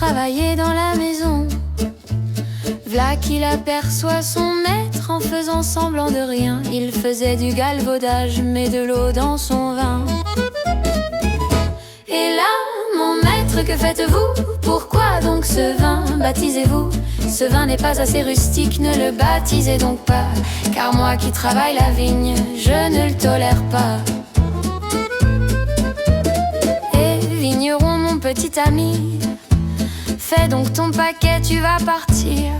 travaillait dans la maison. V'là qu'il aperçoit son maître en faisant semblant de rien. Il faisait du galvaudage, mais de l'eau dans son vin. Et là, mon maître, que faites-vous? Pourquoi donc ce vin? Baptisez-vous. Ce vin n'est pas assez rustique, ne le baptisez donc pas. Car moi qui travaille la vigne, je ne le tolère pas. Et vigneron, mon petit ami, fais donc ton paquet, tu vas partir.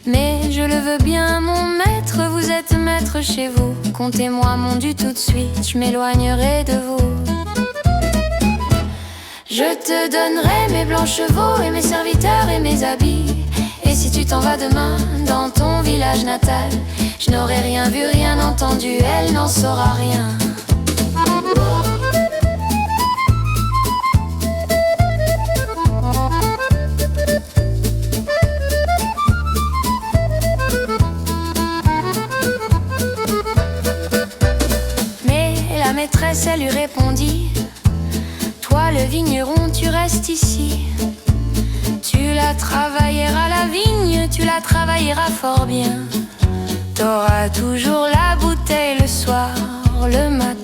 Mais je le veux bien, mon maître, vous êtes maître chez vous. Comptez-moi mon dû tout de suite, je m'éloignerai de vous. Je te donnerai mes blancs chevaux et mes serviteurs et mes habits. Et si tu t'en vas demain dans ton village natal, je n'aurai rien vu, rien entendu, elle n'en saura rien. Mais la maîtresse, elle lui répondit: toi le vigneron, tu restes ici. Tu la travailleras la vigne, tu la travailleras fort bien. T'auras toujours la bouteille le soir, le matin.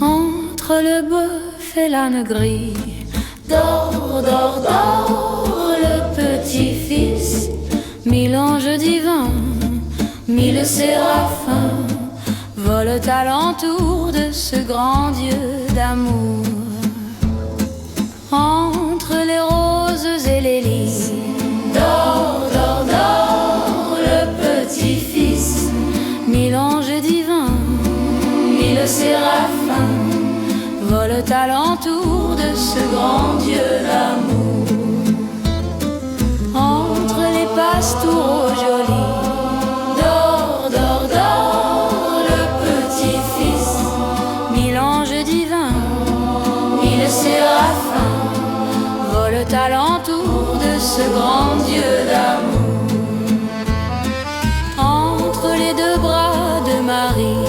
Entre le bœuf et l'âne gris, dors, dors, dors, le petit-fils. Mille anges divins, mille séraphins volent alentour de ce grand Dieu d'amour. Entre les roses et les lys, dors, dors, dors, le petit-fils. Mille anges divins, mille séraphins volent alentour de ce grand Dieu d'amour. Entre les pastoureaux jolis, dors, dors, dors, le petit-fils. Mille anges divins, mille séraphins volent alentour de ce grand Dieu d'amour. Entre les deux bras de Marie,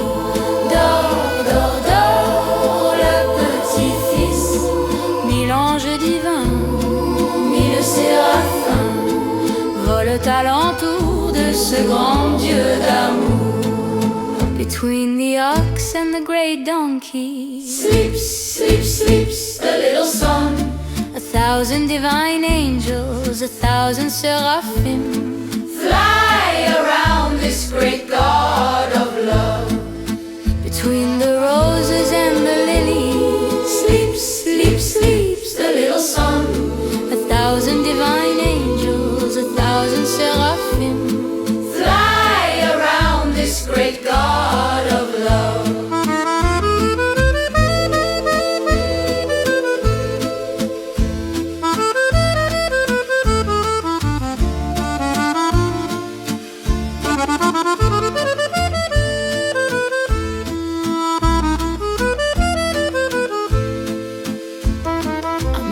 dors, dors, dors, le petit-fils. Mille anges divins, mille séraphins volent alentour de ce grand Dieu d'amour. Between the ox and the great donkey, sleeps, sleeps, sleeps the little son. 1,000 divine angels, 1,000 seraphim fly around this great God of love. Between the roses and the lilies, sleeps, sleeps, sleeps the little son. 1,000 divine angels, 1,000 seraphim fly around this great God of love.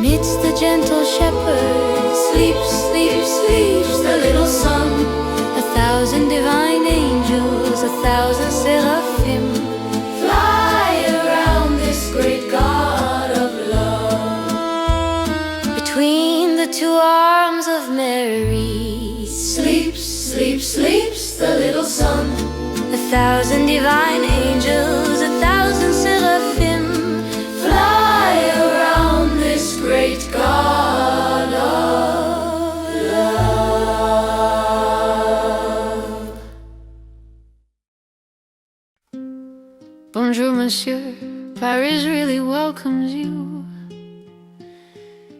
Amidst the gentle shepherd sleeps, sleeps, sleeps the little son. 1,000 divine angels, 1,000 seraphim fly around this great God of love. Between the two arms of Mary sleeps, sleeps, sleeps the little son. 1,000 divine angels, 1,000 seraphim fly around this great God of love. Bonjour, monsieur. Paris really welcomes you.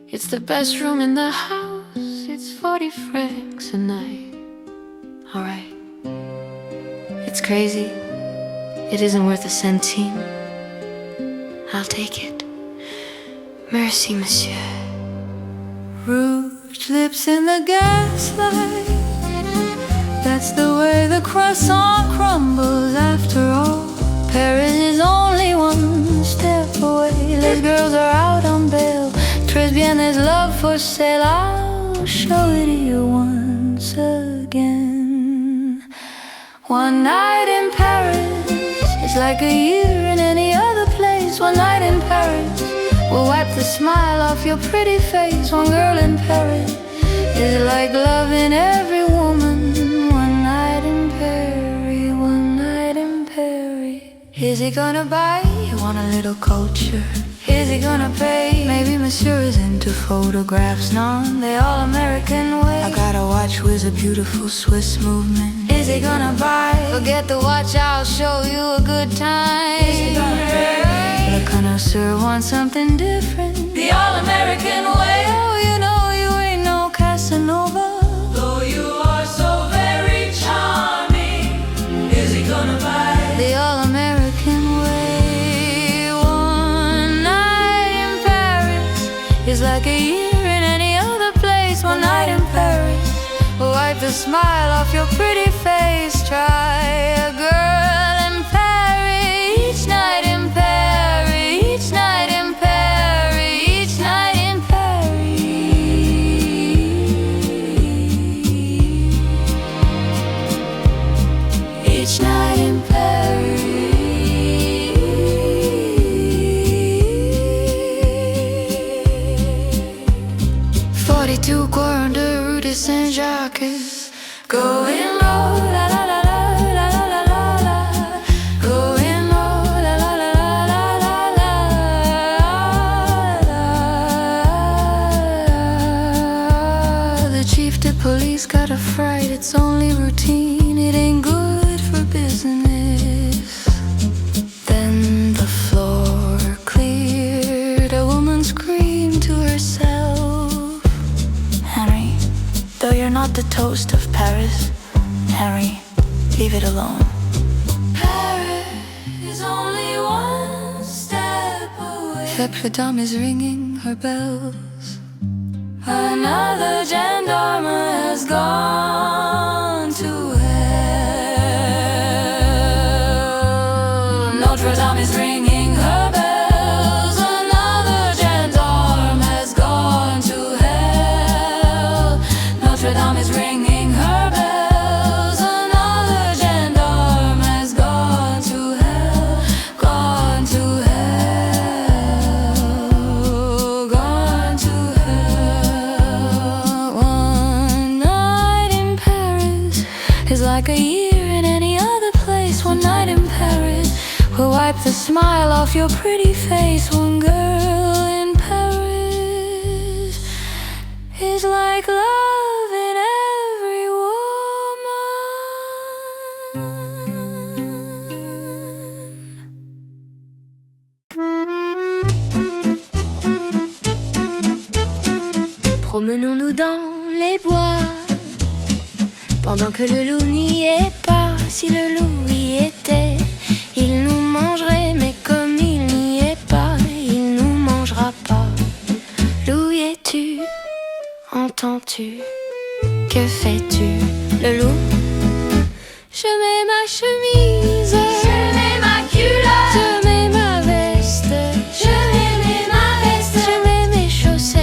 It's the best room in the house. It's 40 francs a night. Alright. It's crazy. It isn't worth a centime. I'll take it. Merci, monsieur. Rouge lips in the gaslight. That's the way the croissant crumbles after all. Paris is only one step away. Les girls are out on bail. Très bien, there's love for sale. I'll show it to you once again. One night in Paris is like a year in any other place. One night in Paris will wipe the smile off your pretty face. One girl in Paris is like love in every woman. One night in Paris, one night in Paris. Is he gonna buy? You want a little culture? Is he gonna pay? Maybe monsieur is into photographs, non, the all-American way. I got a watch with a beautiful Swiss movement. Is he gonna buy? Forget the watch, I'll show you a good time. Is he gonna pay? The connoisseur wants something different, the all-American way. Oh, you know you ain't no Casanova, though you are so very charming. Is he gonna buy? The all-American way. One night in Paris is like a year in any other place. One night in Paris will wipe the smile off your pretty face. Try a girl in Paris. Each night in Paris, each night in Paris, each night in Paris. Each night in Paris. 42 Coron de Rue de Saint-Jacques. Going low, la la la la la la la la la. Going low, la la la la la la la. The chief de police got a fright. It's only routine. It ain't good for business. Then the floor cleared. A woman screamed to herself. Henry, though you're not the toast of Paris, Henry, leave it alone. Paris is only one step away. Notre Dame is ringing her bells. Another gendarme has gone to hell. Notre Dame is ringing her bells. Another gendarme has gone to hell. Notre Dame is ringing her bells. Another gendarme has gone to hell. Gone to hell. Gone to hell. One night in Paris is like a year in any other place. One night in Paris will wipe the smile off your pretty face. One girl in Paris is like love in every woman. Promenons-nous dans les bois pendant que le loup n'y est pas. Si le loup y était, il nous mangerait, mais comme il n'y est pas, il nous mangera pas. Loup y es-tu? Entends-tu? Que fais-tu? Le loup? Je mets ma chemise, je mets ma culotte, je mets ma veste, je mets ma veste, je mets mes chaussettes.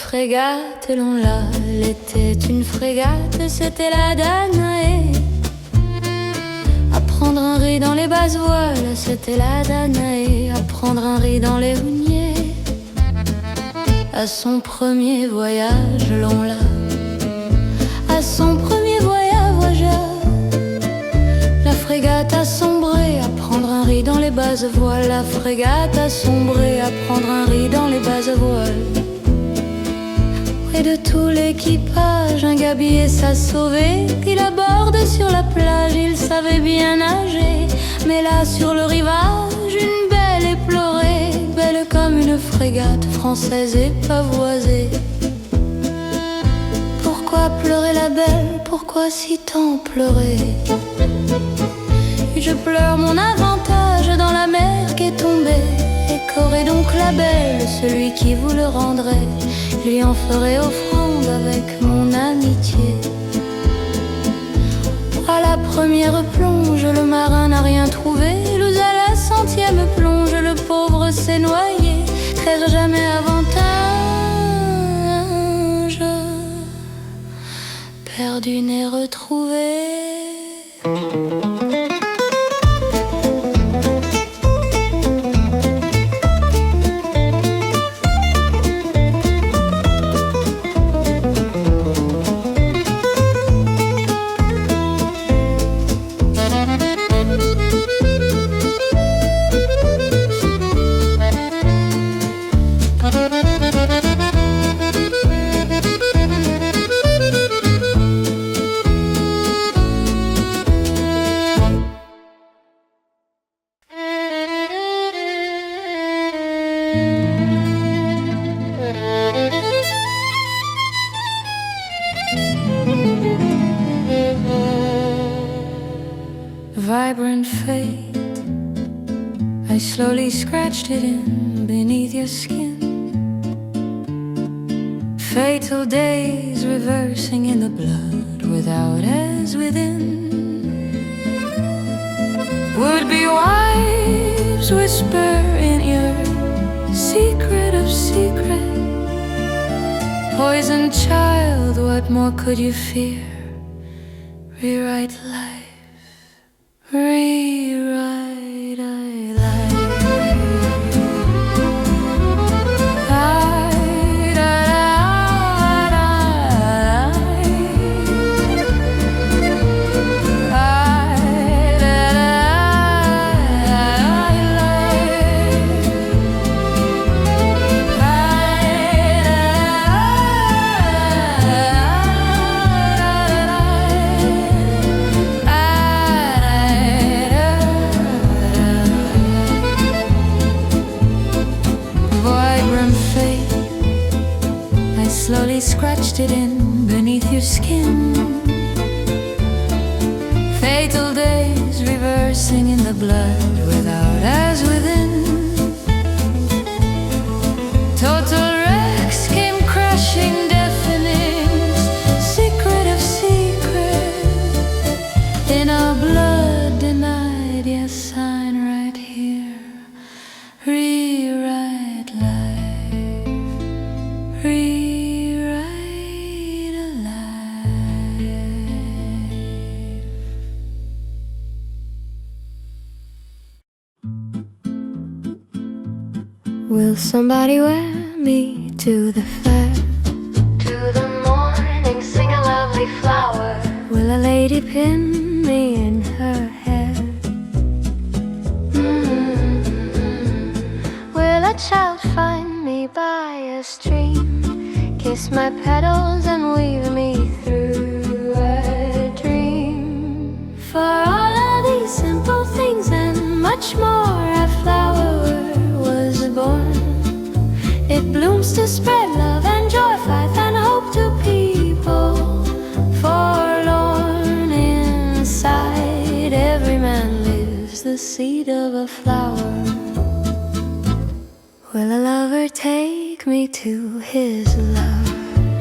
frégate, l'on l'a, elle était une frégate, c'était la Danaé. À prendre un riz dans les basses voiles, c'était la Danaé. À prendre un riz dans les huniers. À son premier voyage, l'on l'a. À son premier voyage, la frégate a sombré. À prendre un riz dans les basses voiles. La frégate a sombré. À prendre un riz dans les basses voiles. Près de tout l'équipage, un gabier s'a sauvé. Il aborde sur la plage, il savait bien nager. Mais là sur le rivage, une belle éplorée, belle comme une frégate française et pavoisée. Pourquoi pleurer la belle? Pourquoi si tant pleurer? Je pleure mon avantage dans la mer qui est tombée. Et qu'aurait donc la belle, celui qui vous le rendrait? Lui en ferai offrande avec mon amitié. À la première plonge, le marin n'a rien trouvé. Le à la centième plonge, le pauvre s'est noyé. Faire jamais avantage, perdu n'est retrouvé. Vibrant fate, I slowly scratched it in beneath your skin. Fatal days reversing in the blood, without as within. Would-be wives whisper in your secret of secret. Poisoned child, what more could you fear? Rewrite life. Rewrite life. Slowly scratched it in beneath your skin. Fatal days reversing in the blood, without as within. Total wrecks came crashing, deafening. Secret of secret in our blood denied. Yes, sign right here. Rewrite life. Will somebody wear me to the fair? To the morning, sing a lovely flower. Will a lady pin me in her hair? Will a child find me by a stream, kiss my petals and weave me through a dream? For all of these simple things and much more, a flower was born. It blooms to spread love and joy, faith and hope to people forlorn. Inside every man lives the seed of a flower. Will a lover take me to his love?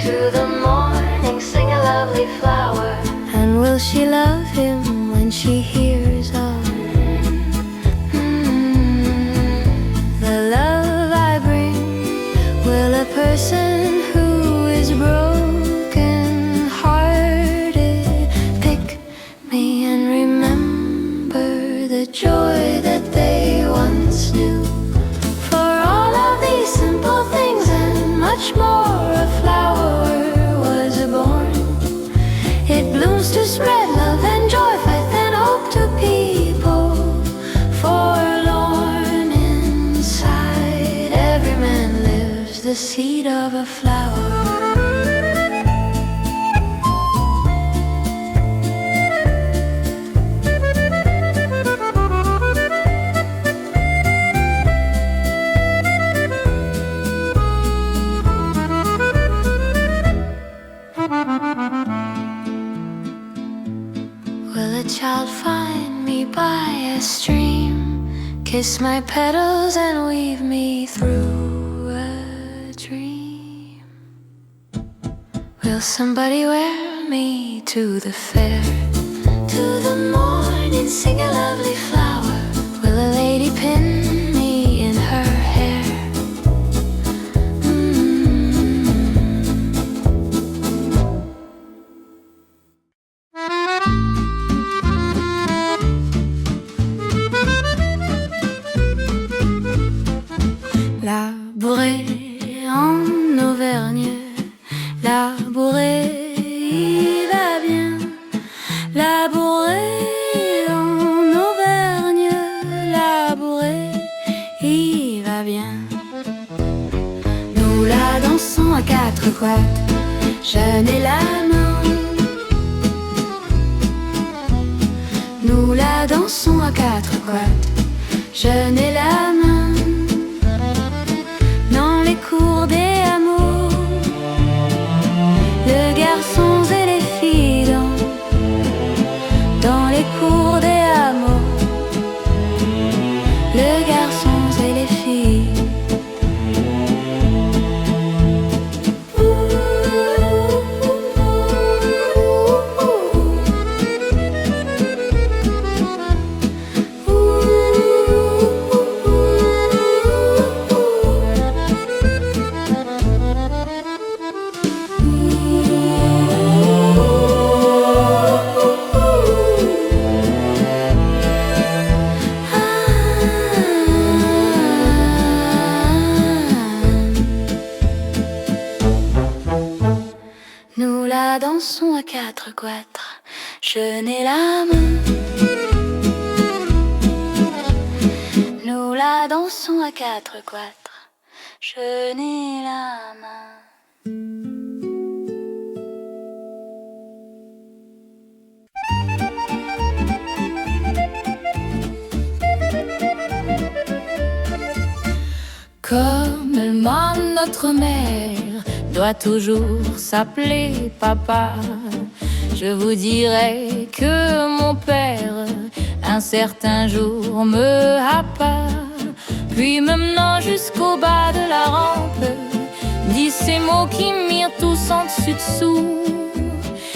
To the morning, sing a lovely flower. And will she love him when she hears of the love I bring? Will a person who remember the joy that they once knew. For all of these simple things and much more, a flower was born. It blooms to spread love and joy, faith and hope to people forlorn inside. Every man lives the seed of a flower. Child, find me by a stream, kiss my petals and weave me through a dream. Will somebody wear me to the fair, to the morning, sing a lovely flower? Will a lady pin me in her hair? Labouré en Auvergne, labouré, il va bien. Labouré en Auvergne, labouré, il va bien. Nous la dansons à quatre couettes, jeune et la main. Nous la dansons à quatre couettes, jeune et la main. Dans les cours des hameaux, les garçons et les filles dans les cours des hameaux, les garçons et les filles. Nous la dansons à quatre quatre, jeune et la main. Nous la dansons à quatre quatre, jeune et la main. Comme le demande notre mère, doit toujours s'appeler papa. Je vous dirai que mon père, un certain jour, me happa, puis me menant jusqu'au bas de la rampe, dit ces mots qui mirent tous en dessus-dessous.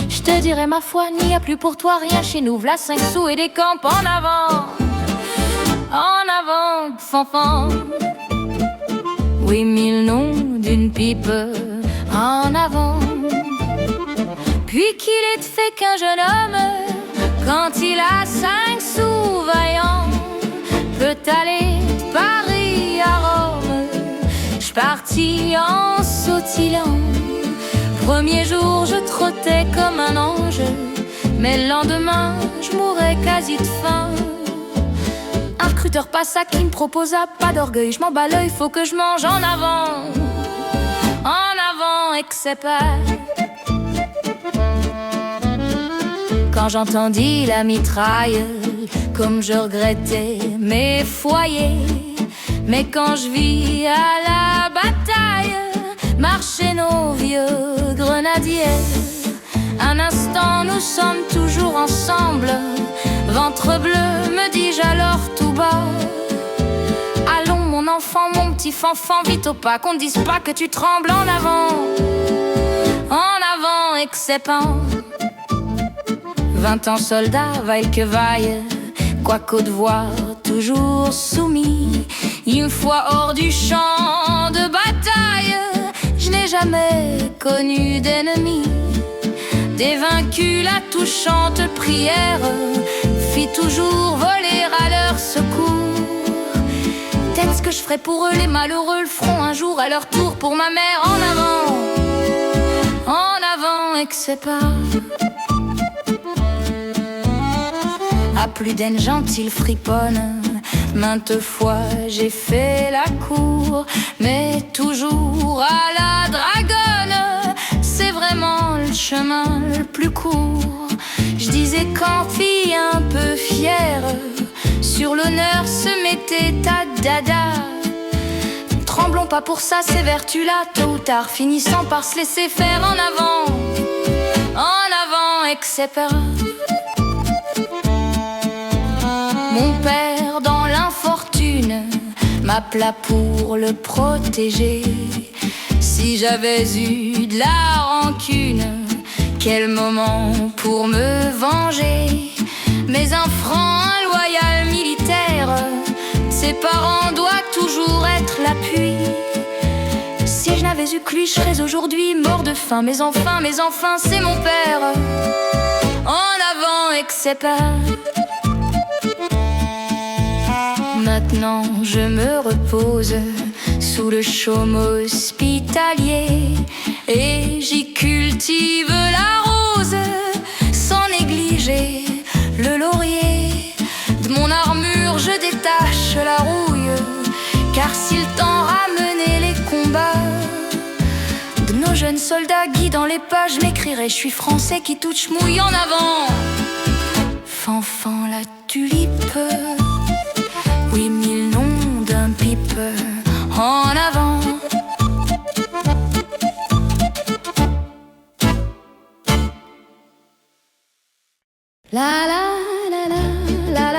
Je te dirai ma foi, n'y a plus pour toi rien chez nous, v'là 5 sous et des campes en avant, fanfan. Oui, mille noms d'une pipe en avant. Puis qu'il est fait qu'un jeune homme, quand il a 5 sous vaillants, peut aller de Paris à Rome. J'partis en sautillant. Premier jour je trottais comme un ange, mais le lendemain je mourais quasi de faim. Un recruteur passa qui me proposa pas d'orgueil. Je m'en bats l'œil, faut que je mange en avant, et que c'est pas. Quand j'entendis la mitraille, comme je regrettais mes foyers. Mais quand je vis à la bataille marcher nos vieux grenadiers, un instant nous sommes toujours ensemble. Ventre bleu, me dis-je alors tout bas. Allons mon enfant, mon petit fanfan, vite au pas, qu'on ne dise pas que tu trembles en avant, et que c'est pas. 20 ans soldat, vaille que vaille, quoi qu'au devoir toujours soumis. Une fois hors du champ de bataille, je n'ai jamais connu d'ennemi. Des vaincus la touchante prière que je ferai pour eux. Les malheureux le feront un jour à leur tour pour ma mère. En avant, et que c'est pas à plus d'une gentille friponne. Maintes fois j'ai fait la cour, mais toujours à la dragonne. C'est vraiment le chemin le plus court. Je disais qu'en fille un peu fière, sur l'honneur se mettait ta dada. Tremblons pas pour ça, ces vertus-là, tôt ou tard finissant par se laisser faire. En avant, et que c'est pas. Mon père dans l'infortune m'appela pour le protéger. Si j'avais eu de la rancune, quel moment pour me venger. Mais un franc, un loyal militaire, ses parents doit toujours être l'appui. Si je n'avais eu que lui, je serais aujourd'hui mort de faim. Mais enfin, c'est mon père. En avant, et que c'est pas. Maintenant je me repose sous le chaume hospitalier et j'y cultive la rose sans négliger le laurier. De mon armure je détache la rouille, car si le temps ramenait les combats de nos jeunes soldats guidant les pas, je m'écrirais: je suis français qui touche mouille. En avant, fanfan la tulipe, oui, mille noms d'un pipe. En avant, la la la la la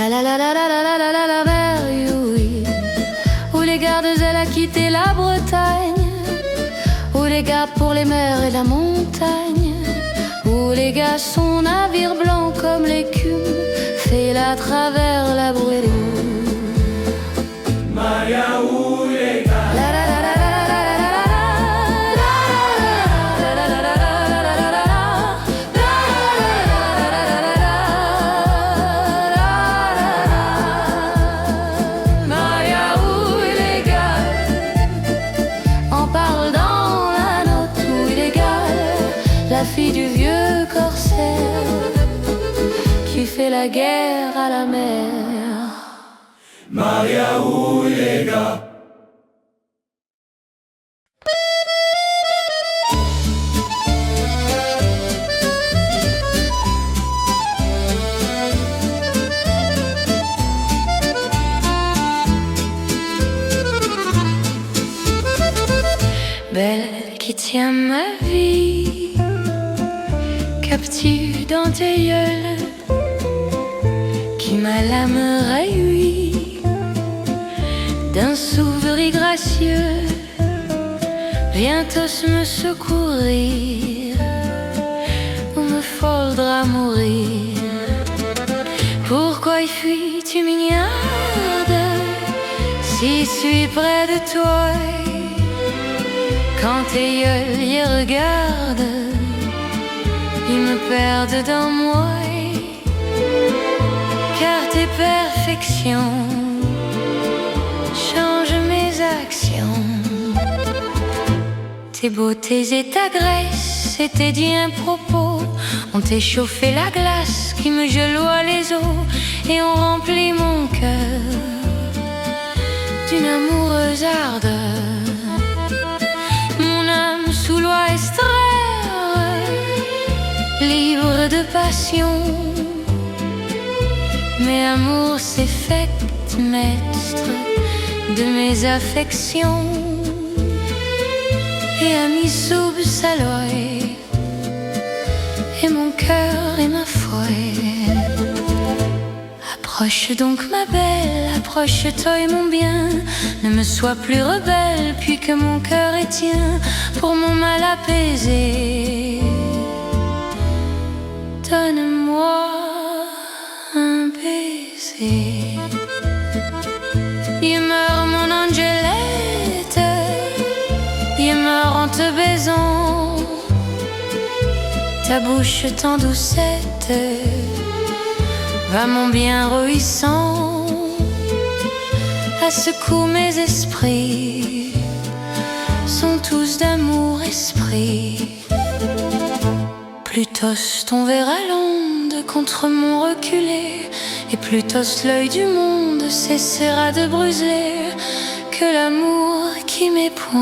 la la la la la la la mer, oui, où les gardes elle a quitté la Bretagne, où les gardes pour les mers et la montagne, où les gars son navire blanc comme l'écume fait à travers la brûlure. Maria, où les gars. La fille du vieux corsaire qui fait la guerre à la mer. Maria ou les gars. Belle qui tient ma vie captive dans tes yeux, qui m'a l'âme réjouie d'un sourire gracieux, viens tous me secourir ou me faudra mourir. Pourquoi fuis-tu mignarde si je suis près de toi? Quand tes yeux y regardent, ils me perdent dans moi, car tes perfections changent mes actions. Tes beautés et ta graisse et tes diens propos ont échauffé la glace qui me geloie les os et ont rempli mon cœur d'une amoureuse ardeur. Mon âme sous loi extraire, libre de passion, mais amour s'est fait maître de mes affections. et ami sub saloi, et mon cœur et ma foi. Approche donc ma belle, approche-toi et mon bien, ne me sois plus rebelle, puis que mon cœur est tien, pour mon mal apaisé. Donne-moi un baiser. Il meurt mon Angelette, il meurt en te baisant, ta bouche tant doucette va mon bien rouissant. À ce coup mes esprits sont tous d'amour esprit. Plutos ton verre à l'onde contre mon reculé, et Plutos l'œil du monde cessera de bruser, que l'amour qui m'épointe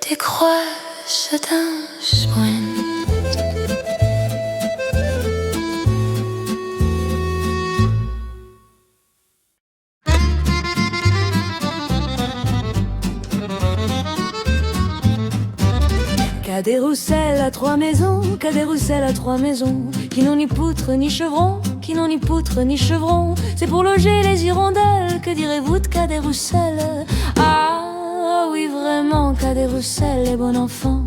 décroisse d'un soin. Qu'a des Roussel à trois maisons, qu'a des Roussel à trois maisons, qui n'ont ni poutre ni chevron, qui n'ont ni poutre ni chevron. C'est pour loger les hirondelles, que direz-vous de Qu'a des Roussel? Ah oui vraiment, Qu'a des Roussel est bon enfant.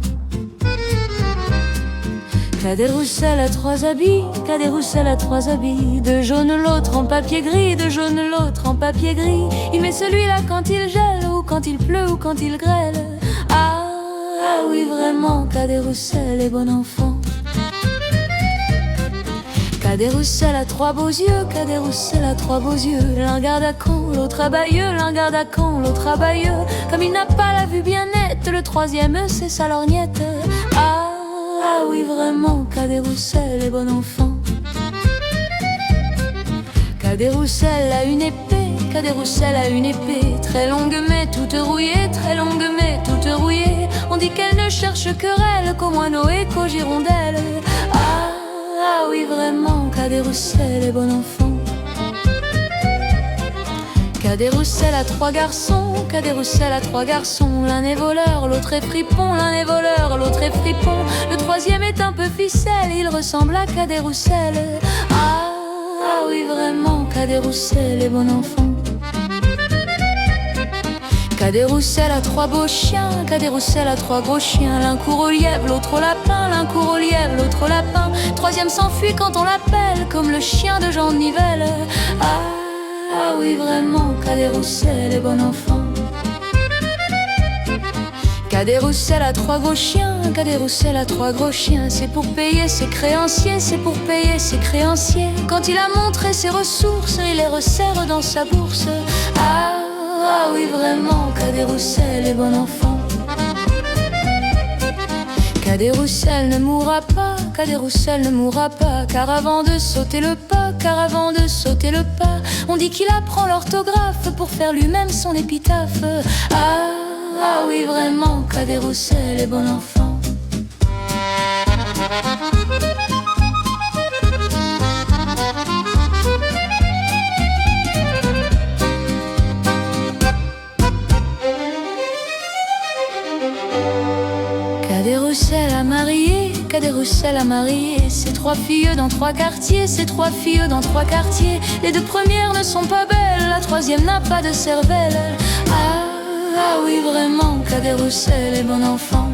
Qu'a des Roussel à trois habits, Qu'a des Roussel à trois habits, de jaune l'autre en papier gris, de jaune l'autre en papier gris. Il met celui-là quand il gèle, ou quand il pleut, ou quand il grêle. Ah oui vraiment, Qu'a des Roussel est bon enfant. Qu'a des Roussel à trois beaux yeux, Qu'a des Roussel à trois beaux yeux. L'un garde à Caen, l'autre à Bayeux, l'un garde à Caen, l'autre à Bayeux. Comme il n'a pas la vue bien nette, le troisième c'est sa lorgnette. Ah oui vraiment, Qu'a des Roussel est bon enfant. Qu'a des Roussel a une épée, Qu'a des Roussel a une épée, très longue mais toute rouillée, très longue mais toute rouillée. On dit qu'elle ne cherche querelle qu'au moineau et qu'aux hirondelles. Ah oui vraiment, Qu'a des Roussel est bon enfant. Qu'a des Roussel à trois garçons, Qu'a des Roussel à trois garçons. L'un est voleur, l'autre est fripon, l'un est voleur, l'autre est fripon. Le troisième est un peu ficelle, il ressemble à Qu'a des Roussel. Ah oui vraiment, Qu'a des Roussel est bon enfant. Qu'a des Roussel à trois beaux chiens, Qu'a des Roussel à trois gros chiens. L'un court au lièvre, l'autre au lapin, l'un court au lièvre, l'autre au lapin. Troisième s'enfuit quand on l'appelle, comme le chien de Jean de Nivelle. Ah oui vraiment, Qu'a des Roussel est bon enfant. Qu'a des Roussel à trois gros chiens, Qu'a des Roussel à trois gros chiens. C'est pour payer ses créanciers, c'est pour payer ses créanciers. Quand il a montré ses ressources, il les resserre dans sa bourse. Ah oui vraiment, Qu'a des Roussel est bon enfant. Qu'a des Roussel ne mourra pas, Qu'a des Roussel ne mourra pas. Car avant de sauter le pas, car avant de sauter le pas, on dit qu'il apprend l'orthographe pour faire lui-même son épitaphe. Ah oui vraiment, Qu'a des Roussel est bon enfant. Qu'a des Roussel à marier, Qu'a des Roussel à marier. Ces trois filles dans trois quartiers, ces trois filles dans trois quartiers. Les deux premières ne sont pas belles, la troisième n'a pas de cervelle. Ah oui vraiment, Qu'a des Roussel est bon enfant.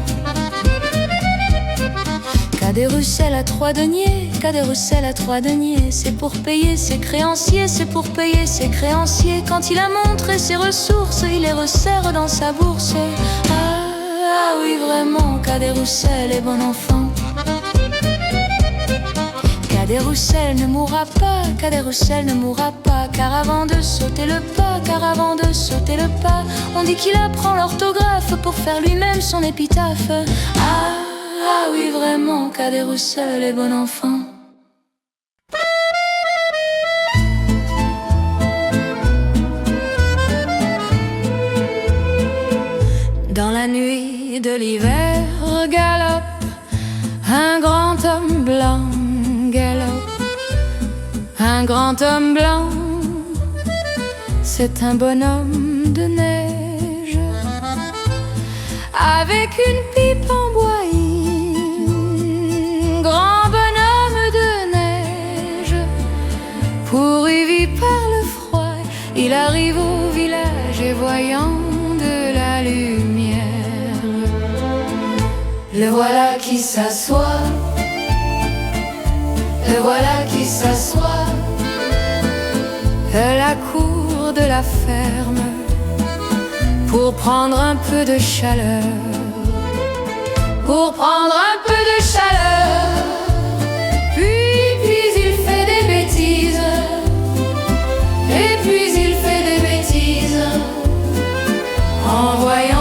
Qu'a des Roussel à trois deniers, Qu'a des Roussel à trois deniers. C'est pour payer ses créanciers, c'est pour payer ses créanciers. Quand il a montré ses ressources, il les resserre dans sa bourse. Ah oui vraiment, Qu'a des Roussel est bon enfant. Qu'a des Roussel ne mourra pas, Qu'a des Roussel ne mourra pas. Car avant de sauter le pas, car avant de sauter le pas, on dit qu'il apprend l'orthographe pour faire lui-même son épitaphe. Ah oui vraiment, Qu'a des Roussel est bon enfant. Dans la nuit de l'hiver galope un grand homme blanc, galope un grand homme blanc. C'est un bonhomme de neige. avec une pipe en bois, grand bonhomme de neige. Pourrivi par le froid, il arrive au village et voyant de la lumière, le voilà qui s'assoit, le voilà qui s'assoit à la cour de la ferme pour prendre un peu de chaleur, pour prendre un peu de chaleur. Puis il fait des bêtises, et puis il fait des bêtises en voyant